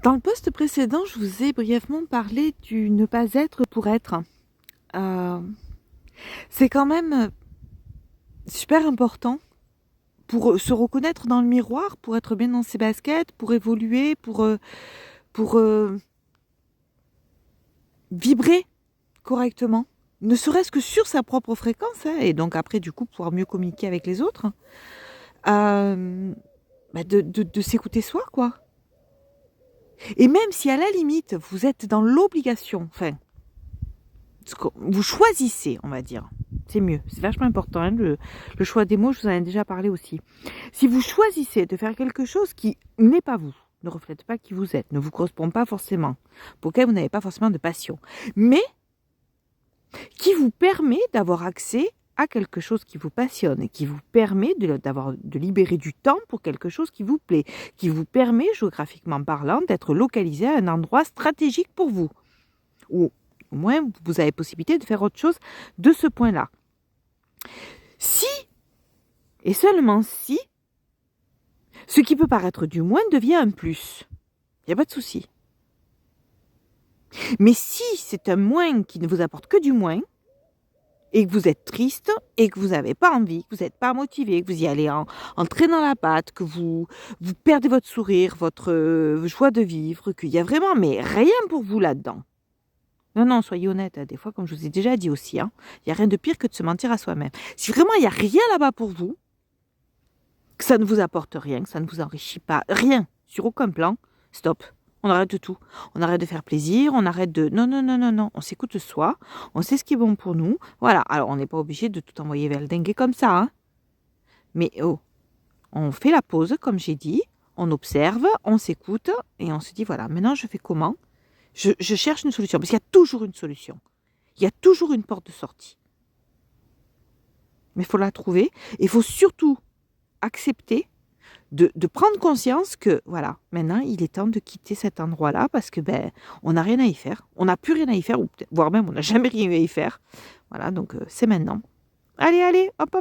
Dans le post précédent, je vous ai brièvement parlé du ne pas être pour être. Euh, c'est quand même super important pour se reconnaître dans le miroir, pour être bien dans ses baskets, pour évoluer, pour vibrer correctement. Ne serait-ce que sur sa propre fréquence, hein, et donc après, du coup, pouvoir mieux communiquer avec les autres. De s'écouter soi, quoi. Et même si à la limite, vous êtes dans l'obligation, enfin, vous choisissez, on va dire. C'est mieux, c'est vachement important, hein, le choix des mots, je vous en ai déjà parlé aussi. Si vous choisissez de faire quelque chose qui n'est pas vous, ne reflète pas qui vous êtes, ne vous correspond pas forcément, pour lequel vous n'avez pas forcément de passion, mais qui vous permet d'avoir accès à quelque chose qui vous passionne et qui vous permet de libérer du temps pour quelque chose qui vous plaît, qui vous permet, géographiquement parlant, d'être localisé à un endroit stratégique pour vous, ou au moins vous avez possibilité de faire autre chose de ce point-là. Si, et seulement si, ce qui peut paraître du moins devient un plus, il n'y a pas de souci. Mais si c'est un moins qui ne vous apporte que du moins, et que vous êtes triste, et que vous n'avez pas envie, que vous n'êtes pas motivé, que vous y allez en traînant la patte, que vous perdez votre sourire, votre joie de vivre, qu'il y a vraiment mais rien pour vous là-dedans. Non, soyez honnête, hein, des fois, comme je vous ai déjà dit aussi, hein, il n'y a rien de pire que de se mentir à soi-même. Si vraiment il n'y a rien là-bas pour vous, que ça ne vous apporte rien, que ça ne vous enrichit pas, rien, sur aucun plan, stop. On arrête tout. On arrête de faire plaisir, on arrête de... Non. On s'écoute soi, on sait ce qui est bon pour nous. Voilà, alors on n'est pas obligé de tout envoyer vers le dengue comme ça. Hein. Mais on fait la pause, comme j'ai dit, on observe, on s'écoute et on se dit, voilà, maintenant je fais comment ? Je cherche une solution, parce qu'il y a toujours une solution. Il y a toujours une porte de sortie. Mais il faut la trouver. Et il faut surtout accepter de prendre conscience que, voilà, maintenant, il est temps de quitter cet endroit-là parce que, on n'a rien à y faire. On n'a plus rien à y faire, ou voire même, on n'a jamais rien à y faire. Voilà, donc c'est maintenant. Allez, hop.